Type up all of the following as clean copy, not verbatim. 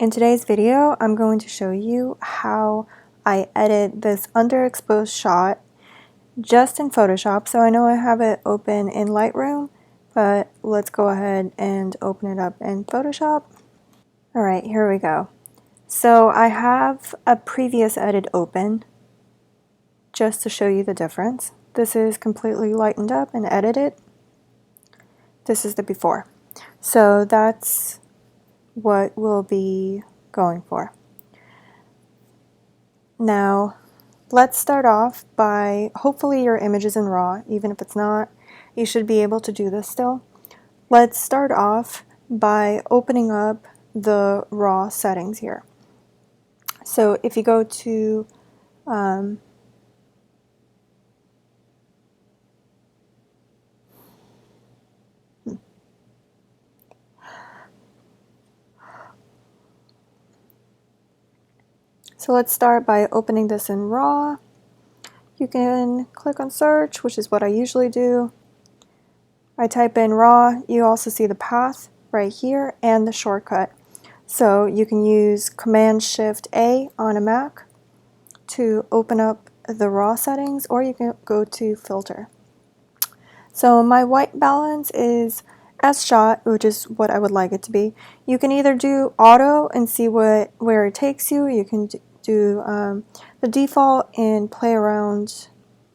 In today's video, I'm going to show you how I edit this underexposed shot just in Photoshop. So I know I have it open in Lightroom, but let's go ahead and open it up in Photoshop. All right, here we go. So I have a previous edit open just to show you the difference. This is completely lightened up and edited. This is the before. So that's what we'll be going for. Now, let's start off by, hopefully your image is in RAW, even if it's not, you should be able to do this still. Let's start off by opening up the RAW settings here. So if you go to so let's start by opening this in RAW. You can click on search, which is what I usually do. I type in RAW, you also see the path right here and the shortcut. So you can use Command-Shift-A on a Mac to open up the RAW settings, or you can go to filter. So my white balance is as shot, which is what I would like it to be. You can either do auto and see where it takes you. You can do the default and play around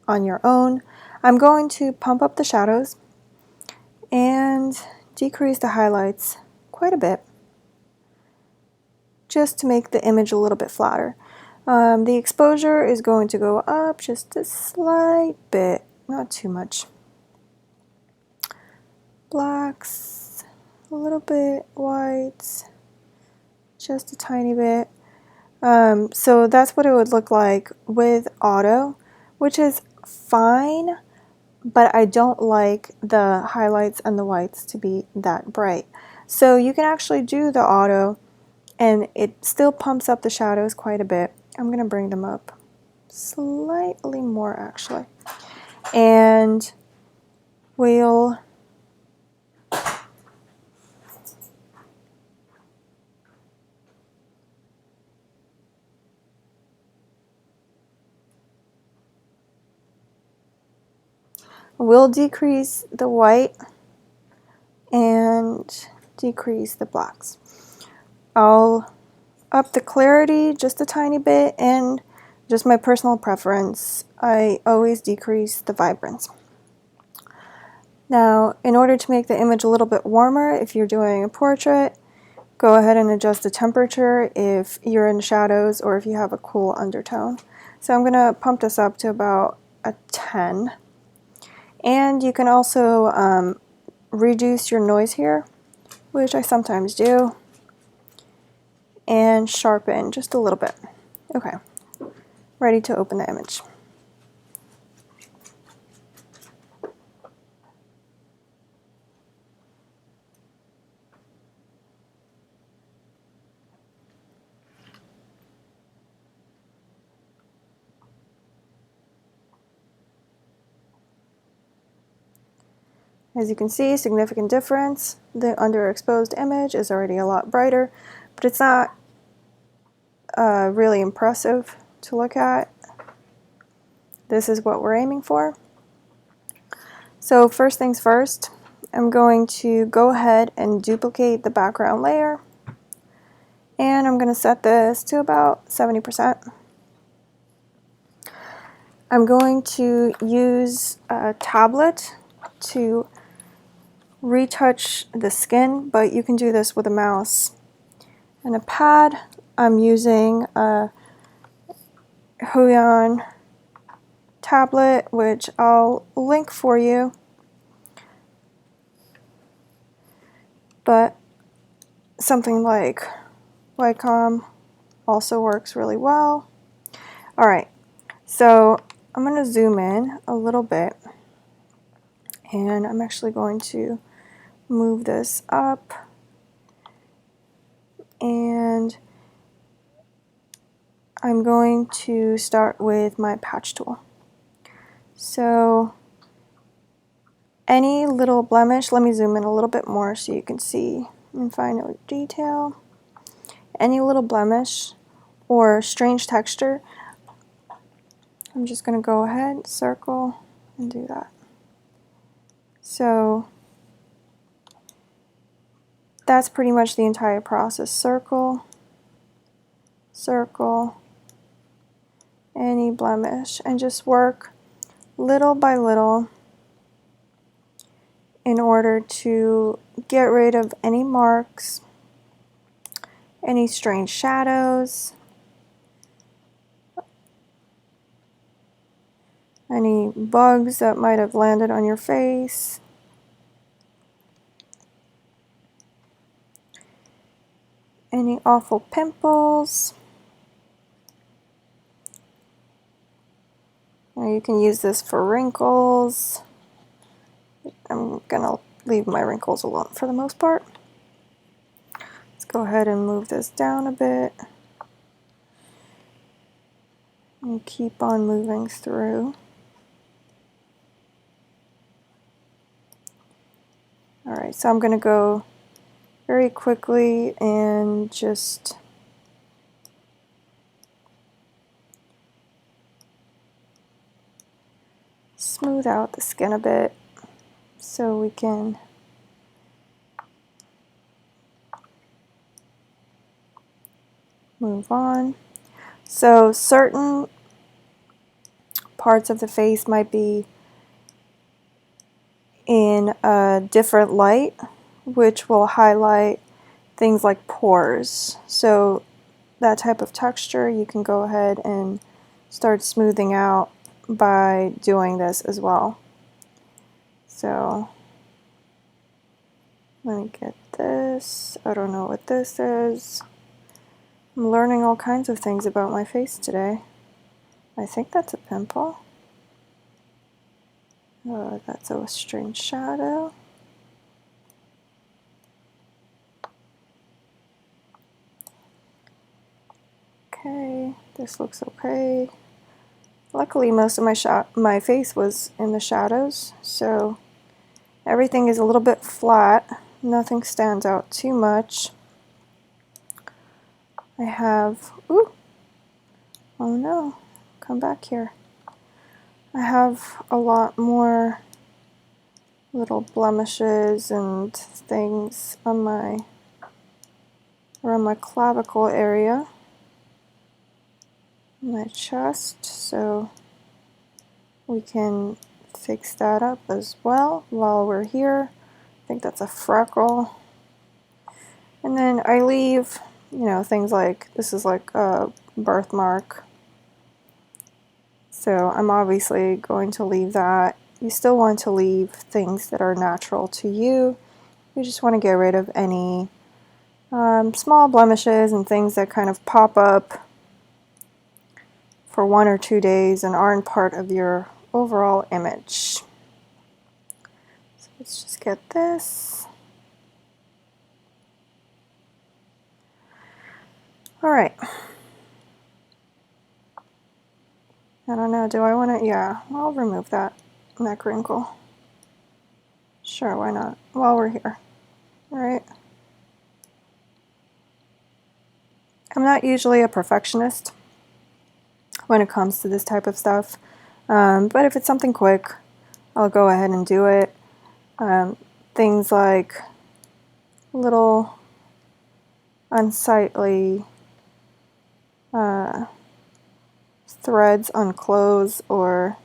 on your own. I'm going to pump up the shadows and decrease the highlights quite a bit, just to make the image a little bit flatter. The exposure is going to go up just a slight bit, not too much. Blacks, a little bit, whites, just a tiny bit. So that's what it would look like with auto, which is fine, but I don't like the highlights and the whites to be that bright. So you can actually do the auto and it still pumps up the shadows quite a bit. I'm going to bring them up slightly more actually. And we'll decrease the white and decrease the blacks. I'll up the clarity just a tiny bit, and just my personal preference, I always decrease the vibrance. Now, in order to make the image a little bit warmer, if you're doing a portrait, go ahead and adjust the temperature if you're in shadows or if you have a cool undertone. So I'm going to pump this up to about a 10. And you can also reduce your noise here, which I sometimes do, and sharpen just a little bit. Okay, ready to open the image. As you can see, significant difference. The underexposed image is already a lot brighter, but it's not really impressive to look at. This is what we're aiming for. So first things first, I'm going to go ahead and duplicate the background layer, and I'm going to set this to about 70%. I'm going to use a tablet to retouch the skin, but you can do this with a mouse and a pad. I'm using a Huion tablet, which I'll link for you, but something like Wacom also works really well. All right, so I'm going to zoom in a little bit, and I'm actually going to move this up, and I'm going to start with my patch tool. So any little blemish, let me zoom in a little bit more so you can see in finer detail. any little blemish or strange texture, I'm just going to go ahead, circle, and do that. So that's pretty much the entire process. Circle, circle, any blemish, and just work little by little in order to get rid of any marks, any strange shadows, any bugs that might have landed on your face. Any awful pimples. Now you can use this for wrinkles. I'm gonna leave my wrinkles alone for the most part. Let's go ahead and move this down a bit. And keep on moving through. Alright, so I'm gonna go very quickly and just smooth out the skin a bit so we can move on. So certain parts of the face might be in a different light, which will highlight things like pores. So that type of texture you can go ahead and start smoothing out by doing this as well. So let me get this. I don't know what this is. I'm learning all kinds of things about my face today. I think that's a pimple. That's a strange shadow. Okay, this looks okay. Luckily, most of my face was in the shadows, so everything is a little bit flat. Nothing stands out too much. I have, ooh, oh no, come back here. I have a lot more little blemishes and things on around my clavicle area, my chest, so we can fix that up as well while we're here. I think that's a freckle. And then I leave, you know, things like, this is like a birthmark. So I'm obviously going to leave that. You still want to leave things that are natural to you. You just want to get rid of any small blemishes and things that kind of pop up for 1 or 2 days and aren't part of your overall image. So let's just get this. All right. I don't know, do I want to, yeah, I'll remove that neck wrinkle. Sure, why not, while we're here, all right? I'm not usually a perfectionist when it comes to this type of stuff, but if it's something quick, I'll go ahead and do it. Things like little unsightly threads on clothes or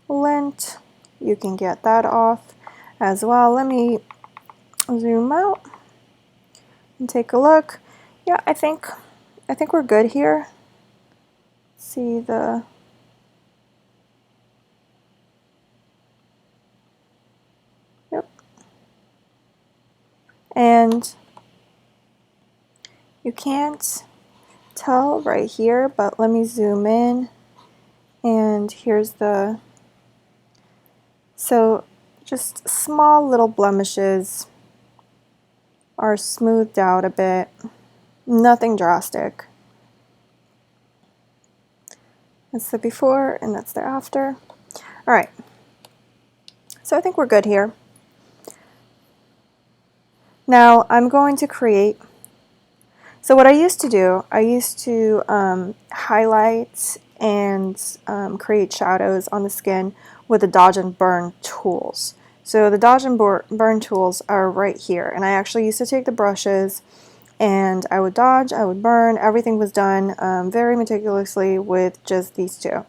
lint, you can get that off as well. Let me zoom out and take a look. Yeah, I think we're good here. See the yep. And you can't tell right here, but let me zoom in, and here's the, so just small little blemishes are smoothed out a bit, nothing drastic. That's the before and that's the after. All right, so I think we're good here. Now I'm going to create So what I used to do, I used to highlight and create shadows on the skin with the dodge and burn tools. So the dodge and burn tools are right here, and I actually used to take the brushes and I would dodge, I would burn, everything was done very meticulously with just these two.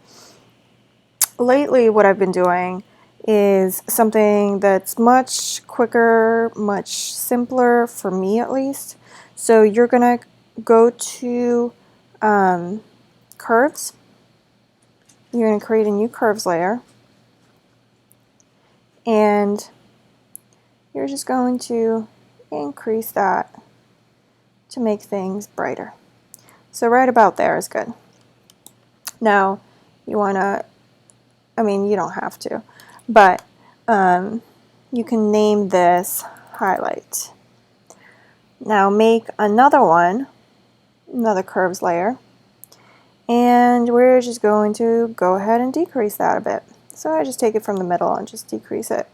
Lately what I've been doing is something that's much quicker, much simpler for me at least. So you're gonna go to curves. You're gonna create a new curves layer, and you're just going to increase that to make things brighter. So right about there is good. Now you wanna, I mean, you don't have to, but you can name this highlight. Now make another one, another curves layer, and we're just going to go ahead and decrease that a bit. So I just take it from the middle and just decrease it.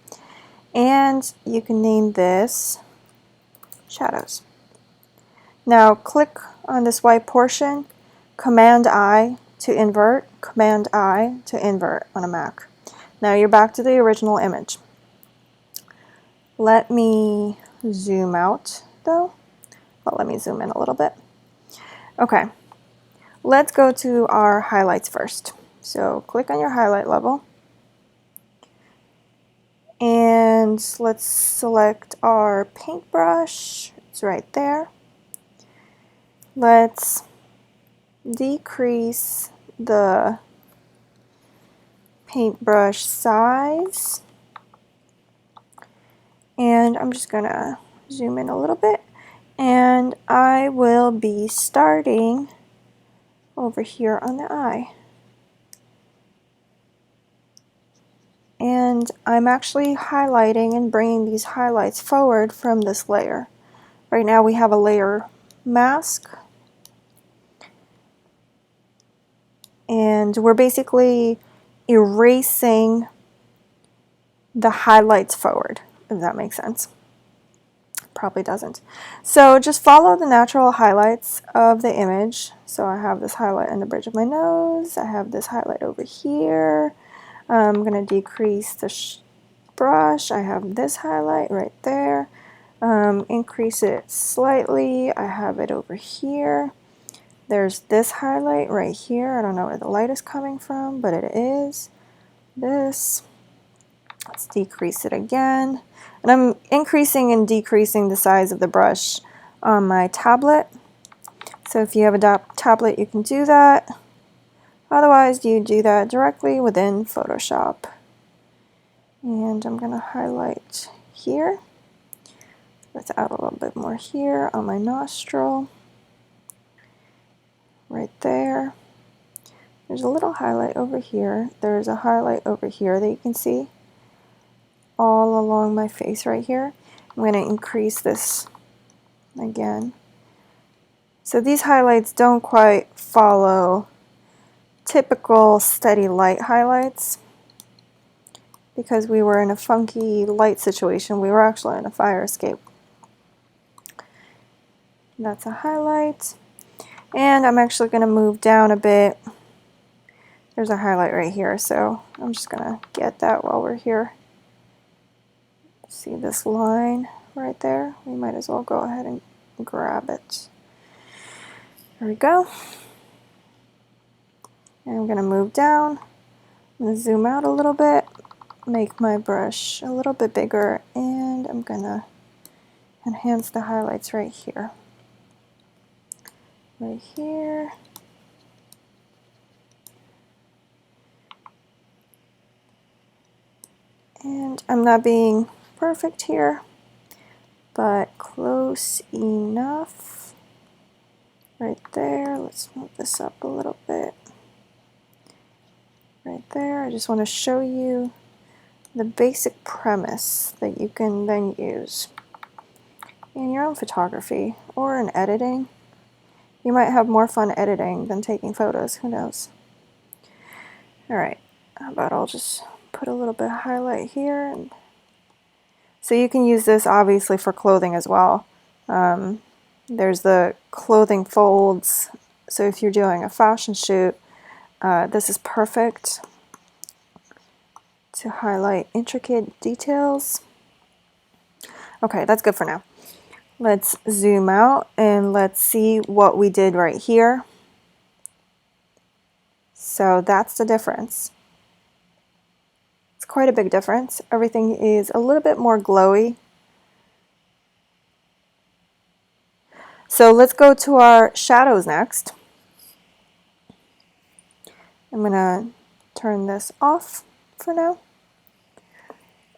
And you can name this shadows. Now click on this white portion, Command I to invert, Command I to invert on a Mac. Now you're back to the original image. Let me zoom out though. Well, let me zoom in a little bit. Okay, let's go to our highlights first. So click on your highlight level, and let's select our paintbrush. It's right there. Let's decrease the paintbrush size, and I'm just gonna zoom in a little bit, and I will be starting over here on the eye. And I'm actually highlighting and bringing these highlights forward from this layer. Right now we have a layer mask, and we're basically erasing the highlights forward, if that makes sense. Probably doesn't. So just follow the natural highlights of the image. So I have this highlight on the bridge of my nose, I have this highlight over here. I'm going to decrease the brush, I have this highlight right there. Increase it slightly, I have it over here. There's this highlight right here. I don't know where the light is coming from, but it is. This. Let's decrease it again. And I'm increasing and decreasing the size of the brush on my tablet. So if you have a tablet, you can do that. Otherwise, you do that directly within Photoshop. And I'm going to highlight here. Let's add a little bit more here on my nostril. Right there. There's a little highlight over here. There's a highlight over here that you can see all along my face right here. I'm going to increase this again. So these highlights don't quite follow typical steady light highlights because we were in a funky light situation. We were actually in a fire escape. That's a highlight. And I'm actually going to move down a bit. There's a highlight right here, so I'm just going to get that while we're here. See this line right there? We might as well go ahead and grab it. There we go. And I'm going to move down. I'm going to zoom out a little bit, make my brush a little bit bigger, and I'm going to enhance the highlights right here. Right here. And I'm not being perfect here, but close enough. Right there. Let's move this up a little bit. Right there. I just want to show you the basic premise that you can then use in your own photography or in editing. You might have more fun editing than taking photos, who knows. Alright, how about I'll just put a little bit of highlight here. So you can use this obviously for clothing as well. There's the clothing folds. So if you're doing a fashion shoot, this is perfect to highlight intricate details. Okay, that's good for now. Let's zoom out and let's see what we did right here. So that's the difference. It's quite a big difference. Everything is a little bit more glowy. So let's go to our shadows next. I'm going to turn this off for now.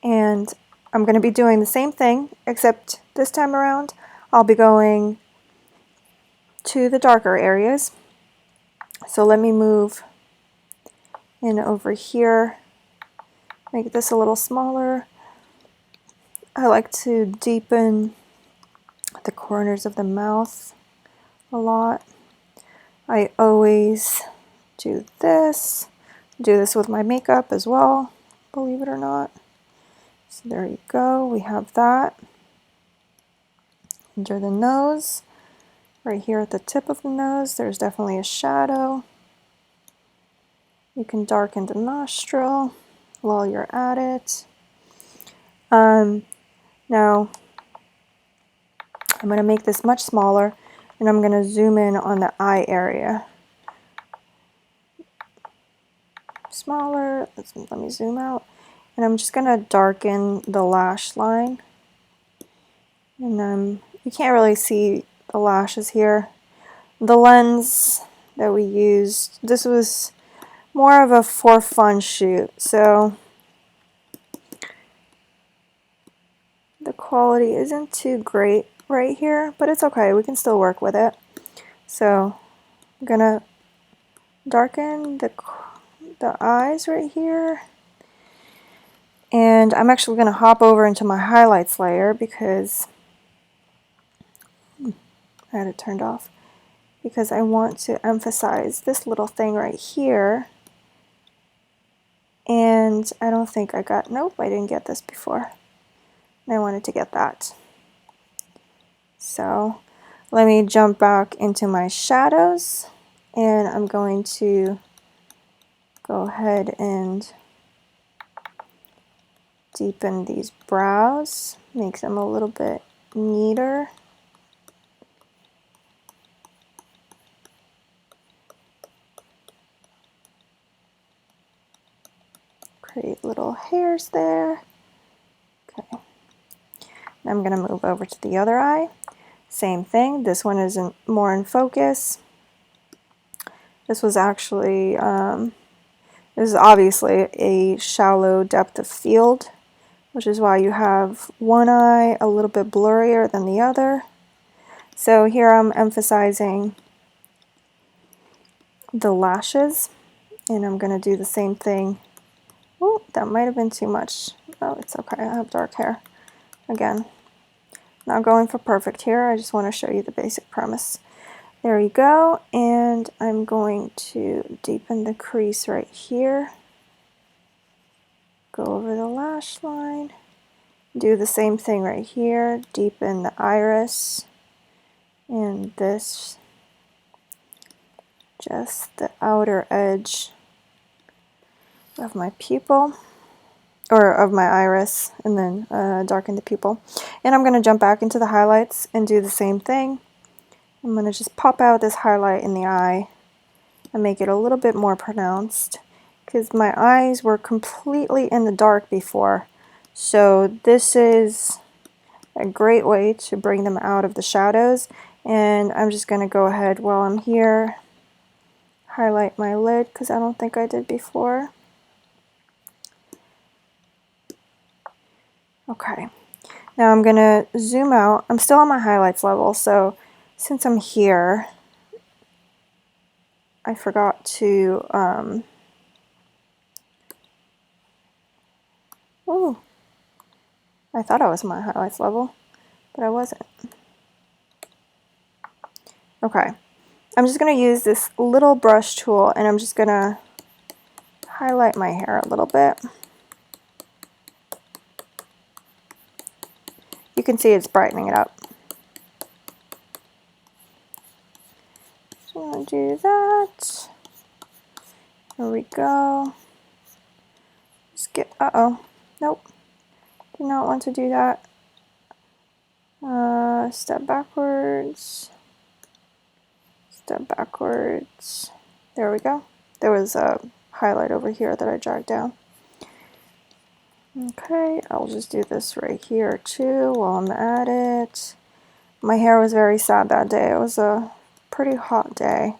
And I'm going to be doing the same thing, except this time around I'll be going to the darker areas. So let me move in over here, make this a little smaller. I like to deepen the corners of the mouth a lot. I always do this with my makeup as well, believe it or not. So there you go, we have that. Under the nose, right here at the tip of the nose, there's definitely a shadow. You can darken the nostril while you're at it. Now, I'm going to make this much smaller, and I'm going to zoom in on the eye area. Smaller, let me zoom out, and I'm just going to darken the lash line. And you can't really see the lashes here. The lens that we used, this was more of a for fun shoot, so the quality isn't too great right here, but it's okay, we can still work with it. So I'm gonna darken the eyes right here, and I'm actually gonna hop over into my highlights layer because I had it turned off, because I want to emphasize this little thing right here. And I don't think I got, nope, I didn't get this before. And I wanted to get that. So let me jump back into my shadows, and I'm going to go ahead and deepen these brows, make them a little bit neater. Create little hairs there. Okay. I'm going to move over to the other eye. Same thing. This one isn't more in focus. This was actually, this is obviously a shallow depth of field, which is why you have one eye a little bit blurrier than the other. So here I'm emphasizing the lashes, and I'm going to do the same thing. Oh, that might have been too much. Oh, it's okay, I have dark hair. Again, not going for perfect here, I just want to show you the basic premise. There you go, and I'm going to deepen the crease right here. Go over the lash line. Do the same thing right here, deepen the iris, and this, just the outer edge of my pupil, or of my iris, and then darken the pupil. And I'm going to jump back into the highlights and do the same thing. I'm going to just pop out this highlight in the eye and make it a little bit more pronounced, because my eyes were completely in the dark before. So this is a great way to bring them out of the shadows. And I'm just going to go ahead while I'm here, highlight my lid, because I don't think I did before. Okay, now I'm going to zoom out. I'm still on my highlights level, so since I'm here, I forgot to, oh, I thought I was in my highlights level, but I wasn't. Okay, I'm just going to use this little brush tool, and I'm just going to highlight my hair a little bit. You can see it's brightening it up. gonna do that. There we go. Skip, uh-oh, nope, do not want to do that. Step backwards, step backwards. There we go. There was a highlight over here that I dragged down. Okay, I'll just do this right here too while I'm at it. My hair was very sad that day. It was a pretty hot day,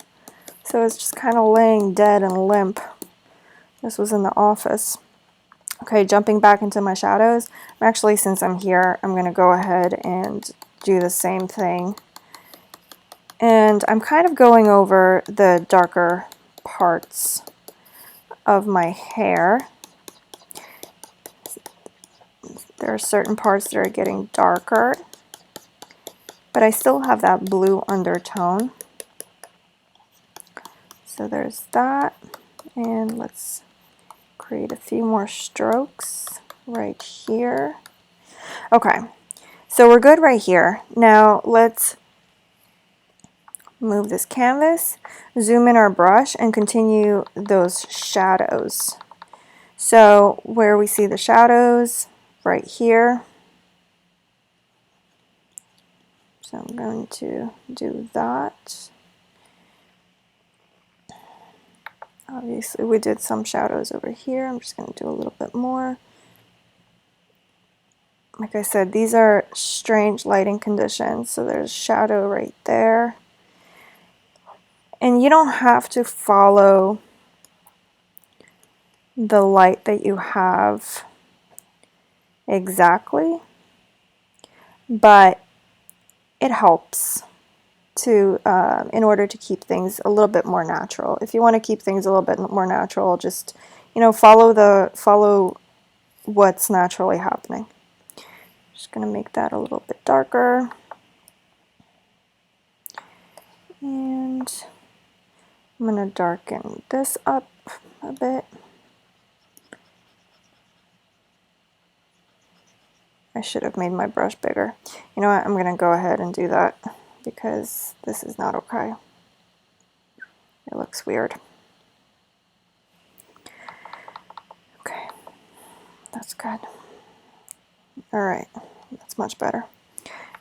so it's just kind of laying dead and limp. This was in the office. Okay, jumping back into my shadows. Actually, since I'm here, I'm going to go ahead and do the same thing. And I'm kind of going over the darker parts of my hair. There are certain parts that are getting darker, but I still have that blue undertone. So there's that. And let's create a few more strokes right here. Okay, so we're good right here. Now let's move this canvas, zoom in our brush, and continue those shadows. So where we see the shadows, right here. So I'm going to do that. Obviously we did some shadows over here. I'm just going to do a little bit more. Like I said, these are strange lighting conditions, so there's shadow right there. And you don't have to follow the light that you have exactly, but it helps to in order to keep things a little bit more natural. If you want to keep things a little bit more natural, just, you know, follow what's naturally happening. Just going to make that a little bit darker. And I'm going to darken this up a bit. I should have made my brush bigger. You know what, I'm going to go ahead and do that because this is not okay. It looks weird. Okay, that's good. Alright, that's much better.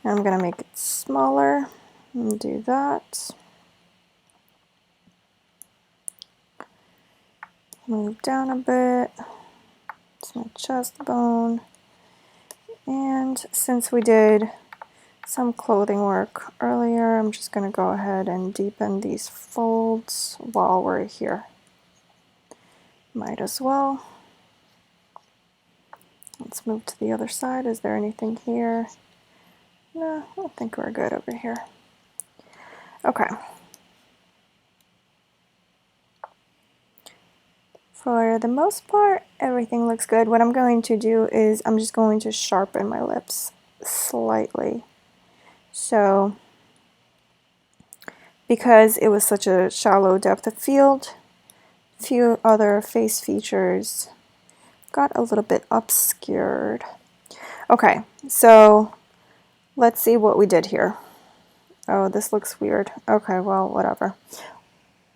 Now I'm going to make it smaller and do that. Move down a bit. It's my chest bone. And since we did some clothing work earlier, I'm just going to go ahead and deepen these folds while we're here. Might as well. Let's move to the other side. Is there anything here? No, I think we're good over here. Okay. For the most part, everything looks good. What I'm going to do is I'm just going to sharpen my lips slightly. So, because it was such a shallow depth of field, a few other face features got a little bit obscured. Okay, so let's see what we did here. Oh, this looks weird. Okay, well, whatever.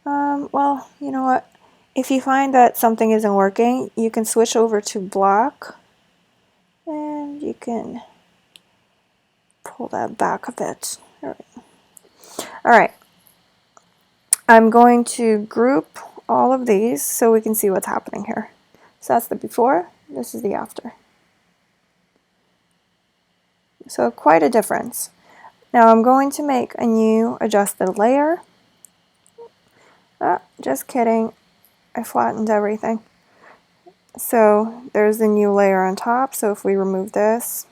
Well, you know what? If you find that something isn't working, you can switch over to black and you can pull that back a bit. All right. I'm going to group all of these so we can see what's happening here. So that's the before, this is the after. So quite a difference. Now I'm going to make a new adjusted layer. Just kidding. I flattened everything. So there's the new layer on top. So if we remove this,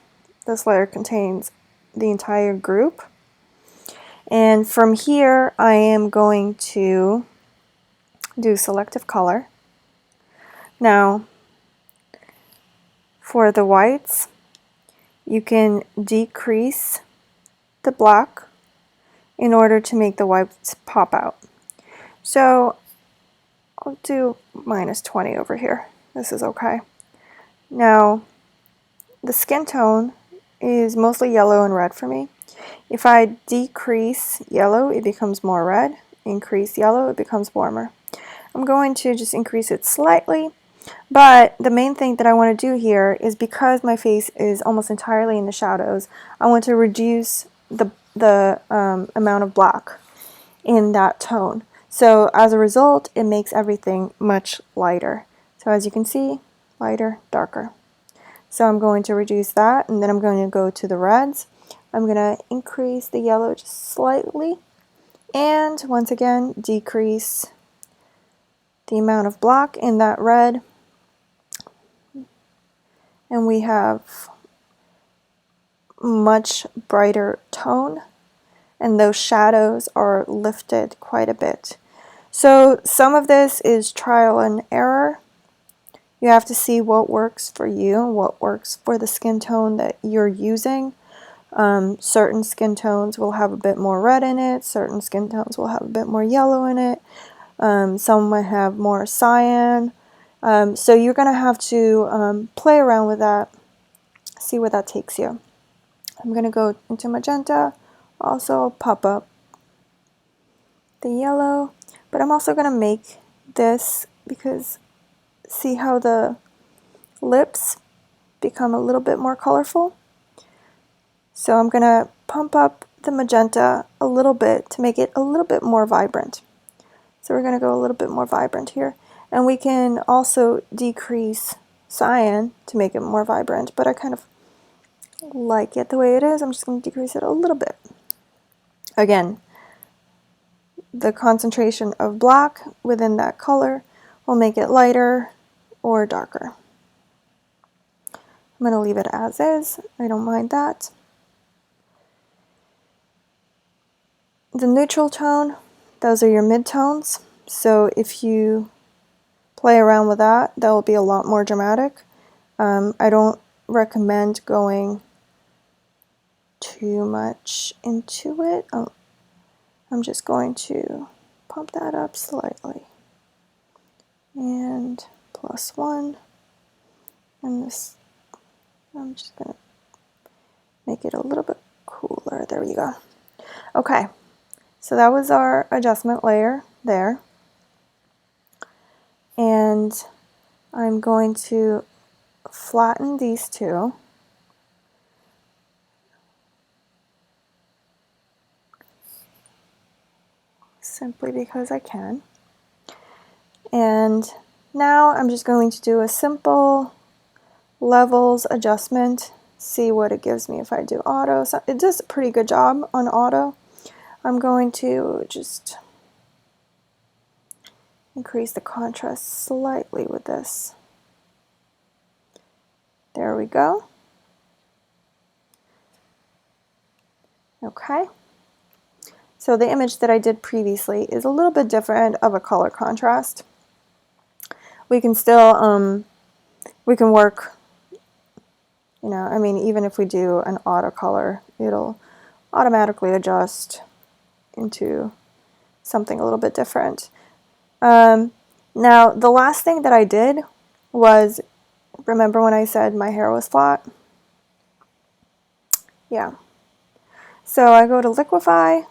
this layer contains the entire group. And from here, I am going to do selective color. Now, for the whites, you can decrease the black in order to make the whites pop out. So I'll do -20 over here. This is okay. Now, the skin tone is mostly yellow and red for me. If I decrease yellow, it becomes more red. increase yellow, it becomes warmer. I'm going to just increase it slightly, but the main thing that I want to do here is, because my face is almost entirely in the shadows, I want to reduce the amount of black in that tone. So as a result, it makes everything much lighter. So as you can see, lighter, darker. So I'm going to reduce that, and then I'm going to go to the reds. I'm going to increase the yellow just slightly, and once again decrease the amount of black in that red. And we have much brighter tone, and those shadows are lifted quite a bit. So some of this is trial and error. You have to see what works for you, what works for the skin tone that you're using. Certain skin tones will have a bit more red in it, certain skin tones will have a bit more yellow in it, some might have more cyan. So you're going to have to play around with that, see where that takes you. I'm going to go into magenta, also pop up the yellow, but I'm also going to make this, because see how the lips become a little bit more colorful? So I'm going to pump up the magenta a little bit to make it a little bit more vibrant. So we're going to go a little bit more vibrant here. And we can also decrease cyan to make it more vibrant, but I kind of like it the way it is. I'm just going to decrease it a little bit. Again, the concentration of black within that color will make it lighter or darker. I'm going to leave it as is. I don't mind that. The neutral tone, those are your midtones. So if you play around with that, that will be a lot more dramatic. I don't recommend going too much into it. I'm just going to pump that up slightly. And +1. And this, I'm just going to make it a little bit cooler. There we go. Okay, so that was our adjustment layer there. And I'm going to flatten these two. Simply because I can. And now I'm just going to do a simple levels adjustment, see what it gives me if I do auto. So it does a pretty good job on auto. I'm going to just increase the contrast slightly with this. There we go. Okay. So the image that I did previously is a little bit different of a color contrast. We can still, we can work, you know, I mean, even if we do an auto color, it'll automatically adjust into something a little bit different. Now, the last thing that I did was, remember when I said my hair was flat? Yeah. So I go to liquefy.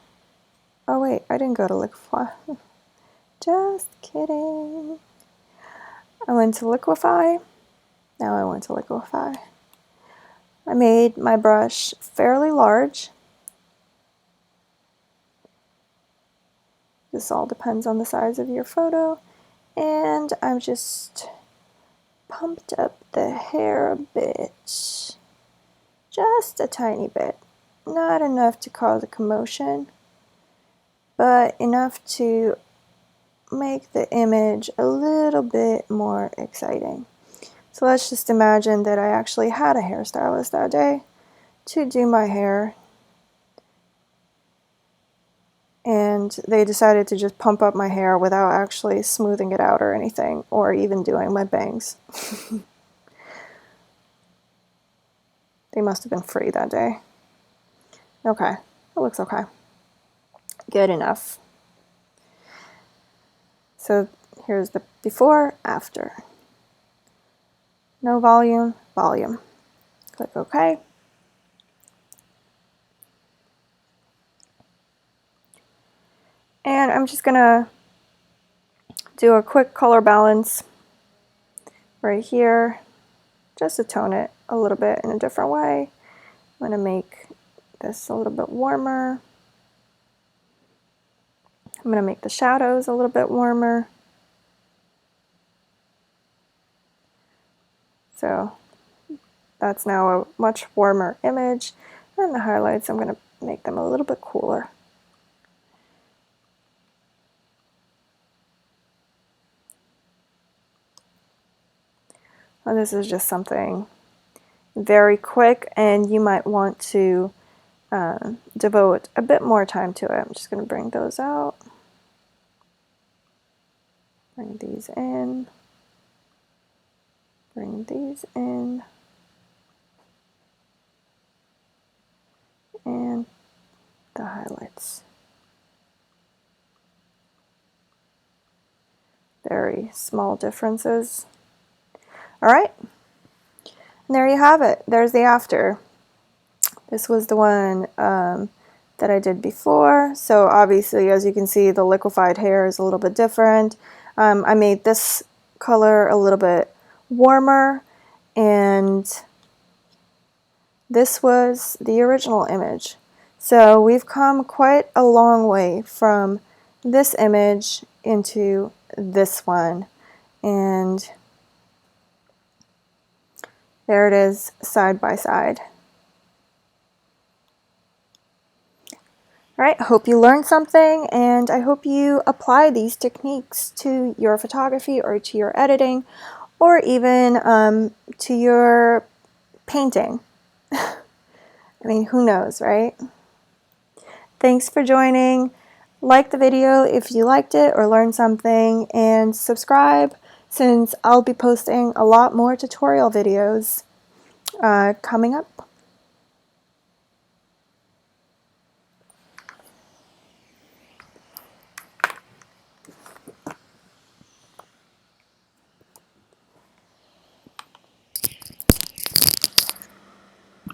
Oh wait, I didn't go to liquefy. Just kidding. I went to liquefy. Now I went to liquefy. I made my brush fairly large. This all depends on the size of your photo. And I'm just pumped up the hair a bit. Just a tiny bit. Not enough to cause a commotion, but enough to make the image a little bit more exciting. So let's just imagine that I actually had a hairstylist that day to do my hair, and they decided to just pump up my hair without actually smoothing it out or anything, or even doing my bangs. They must have been free that day. Okay, it looks okay. Good enough. So here's the before, after. No volume, volume. Click OK. And I'm just gonna do a quick color balance right here, just to tone it a little bit in a different way. I'm gonna make this a little bit warmer. I'm gonna make the shadows a little bit warmer. So that's now a much warmer image. And the highlights, I'm gonna make them a little bit cooler. And this is just something very quick, and you might want to devote a bit more time to it. I'm just going to bring those out, bring these in, bring these in, and the highlights. Very small differences. All right, and there you have it. There's the after. This was the one that I did before. So obviously, as you can see, the liquefied hair is a little bit different. I made this color a little bit warmer, and this was the original image. So we've come quite a long way from this image into this one, and there it is side by side. All right, hope you learned something, and I hope you apply these techniques to your photography or to your editing, or even to your painting. I mean, who knows, right? Thanks for joining. Like the video if you liked it or learned something, and subscribe, since I'll be posting a lot more tutorial videos coming up.